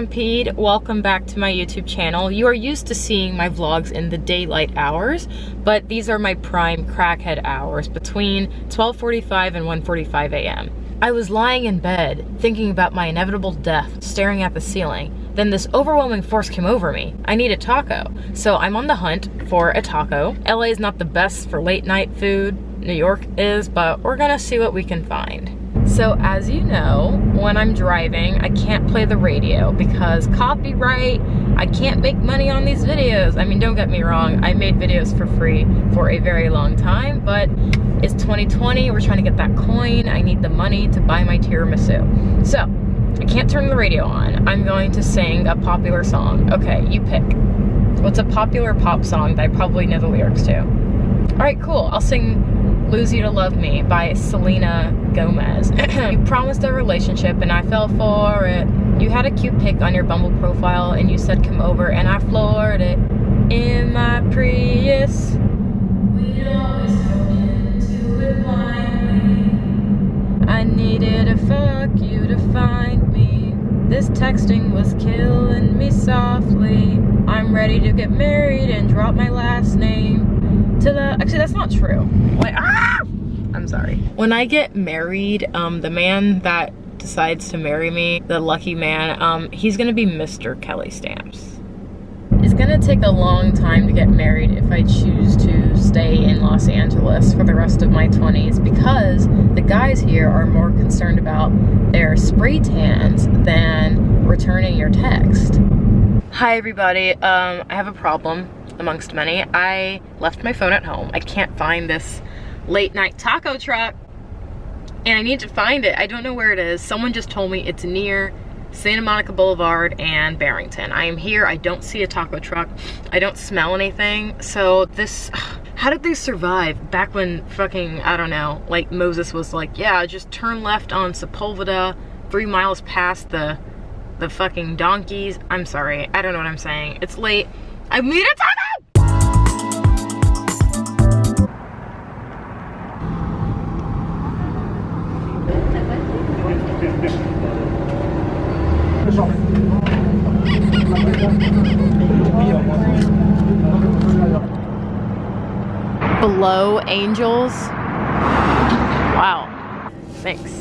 Stampede, welcome back to my YouTube channel. You are used to seeing my vlogs in the daylight hours, but these are my prime crackhead hours between 12:45 and 1:45 a.m. I was lying in bed, thinking about my inevitable death, staring at the ceiling. Then this overwhelming force came over me. I need a taco. So I'm on the hunt for a taco. LA is not the best for late night food. New York is, but we're gonna see what we can find. So as you know, when I'm driving, I can't play the radio because copyright, I can't make money on these videos. I mean, don't get me wrong, I made videos for free for a very long time, but it's 2020, we're trying to get that coin. I need the money to buy my tiramisu. So, I can't turn the radio on. I'm going to sing a popular song. Okay, you pick. What's a popular pop song that I probably know the lyrics to? All right, cool, I'll sing Lose You to Love Me by Selena Gomez. You promised a relationship and I fell for it. You had a cute pic on your Bumble profile and you said come over and I floored it in my Prius. We'd always go into it blindly. I needed a fuck you to find me. This texting was killing me softly. I'm ready to get married and drop my last name. Actually, that's not true. Like, I'm sorry. When I get married, the man that decides to marry me, the lucky man, he's gonna be Mr. Kelly Stamps. It's gonna take a long time to get married if I choose to stay in Los Angeles for the rest of my 20s because the guys here are more concerned about their spray tans than returning your text. Hi everybody, I have a problem amongst many. I left my phone at home. I can't find this late night taco truck and I need to find it. I don't know where it is. Someone just told me it's near Santa Monica Boulevard and Barrington. I am here, I don't see a taco truck. I don't smell anything. So this, how did they survive back when fucking, I don't know, like Moses was like, yeah, just turn left on Sepulveda 3 miles past the fucking donkeys. I'm sorry, I don't know what I'm saying. It's late. I need a taco! Below Angels. Wow, thanks.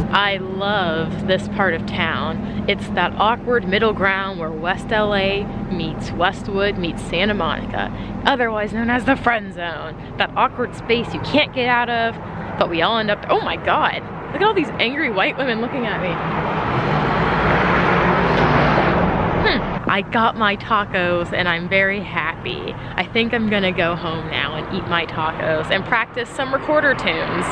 I love this part of town. It's that awkward middle ground where West LA meets Westwood meets Santa Monica, otherwise known as the friend zone. That awkward space you can't get out of, but we all end up, oh my God, look at all these angry white women looking at me. I got my tacos and I'm very happy. I think I'm gonna go home now and eat my tacos and practice some recorder tunes.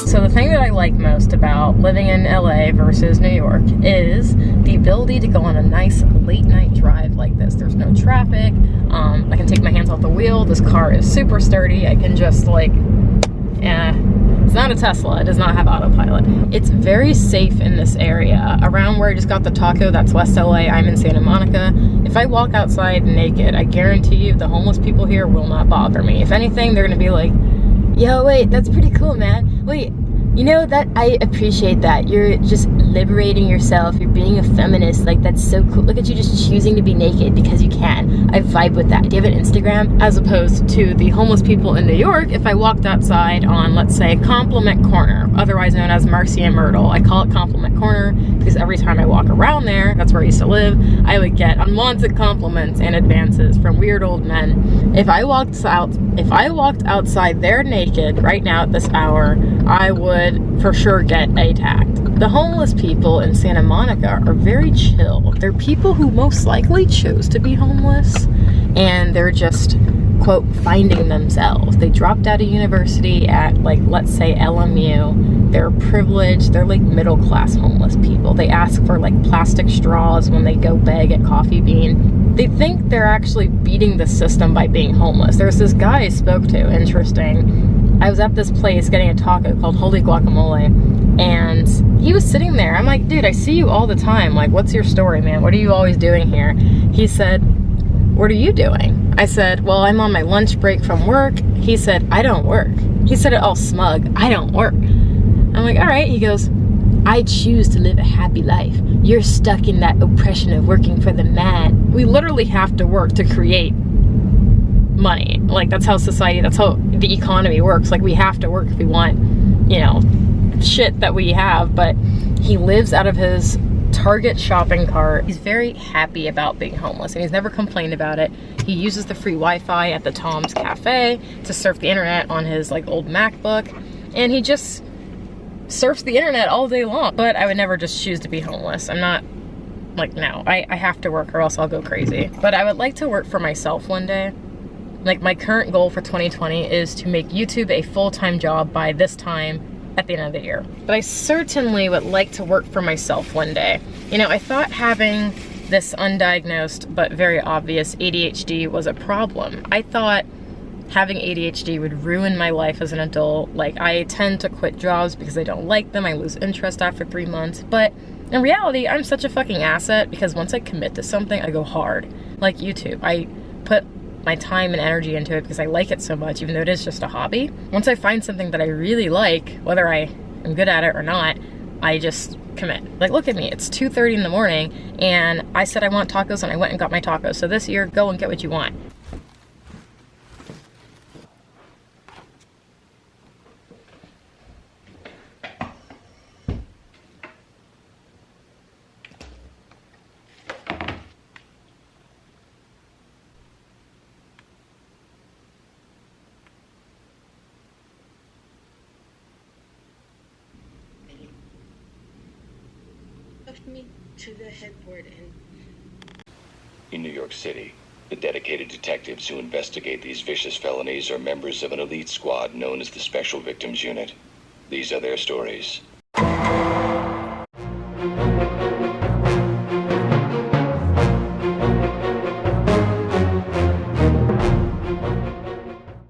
So the thing that I like most about living in LA versus New York is the ability to go on a nice late night drive like this. There's no traffic. I can take my hands off the wheel. This car is super sturdy. I can just like, it's not a Tesla. It does not have autopilot. It's very safe in this area. Around where I just got the taco, that's West LA. I'm in Santa Monica. If I walk outside naked, I guarantee you the homeless people here will not bother me. If anything, they're gonna be like, yo, wait, that's pretty cool, man. Wait, you know that I appreciate that. You're just liberating yourself. You're being a feminist. Like, that's so cool. Look at you just choosing to be naked because you can. I vibe with that. Do you have an Instagram? As opposed to the homeless people in New York, if I walked outside on, let's say, Compliment Corner, otherwise known as Marcy and Myrtle. I call it Compliment Corner because every time I walk around there, that's where I used to live, I would get unwanted compliments and advances from weird old men. If I walked outside there naked right now at this hour, I would for sure get attacked. The homeless people in Santa Monica are very chill. They're people who most likely chose to be homeless and they're just, quote, finding themselves. They dropped out of university at, like, let's say LMU. They're privileged. They're like middle class homeless people. They ask for like plastic straws when they go beg at Coffee Bean. They think they're actually beating the system by being homeless. There's this guy I spoke to, interesting. I was at this place getting a taco called Holy Guacamole, and he was sitting there. I'm like, dude, I see you all the time. Like, what's your story, man? What are you always doing here? He said, what are you doing? I said, well, I'm on my lunch break from work. He said, I don't work. He said it all smug, I don't work. I'm like, all right. He goes, I choose to live a happy life. You're stuck in that oppression of working for the man. We literally have to work to create money. Like, that's how society, that's how the economy works. Like, we have to work if we want, you know, shit that we have. But he lives out of his Target shopping cart. He's very happy about being homeless and he's never complained about it. He uses the free Wi-Fi at the Tom's Cafe to surf the internet on his like old MacBook, and he just surfs the internet all day long. But I would never just choose to be homeless. I'm not like, no, I have to work or else I'll go crazy. But I would like to work for myself one day. Like, my current goal for 2020 is to make YouTube a full-time job by this time at the end of the year. But I certainly would like to work for myself one day. You know, I thought having this undiagnosed but very obvious ADHD was a problem. I thought having ADHD would ruin my life as an adult. Like, I tend to quit jobs because I don't like them. I lose interest after 3 months. But in reality, I'm such a fucking asset because once I commit to something, I go hard. Like YouTube, I put my time and energy into it because I like it so much, even though it is just a hobby. Once I find something that I really like, whether I am good at it or not, I just commit. Like, look at me, it's 2:30 in the morning and I said I want tacos and I went and got my tacos. So this year, go and get what you want. Me to the headboard and in New York City, the dedicated detectives who investigate these vicious felonies are members of an elite squad known as the Special Victims Unit. These are their stories.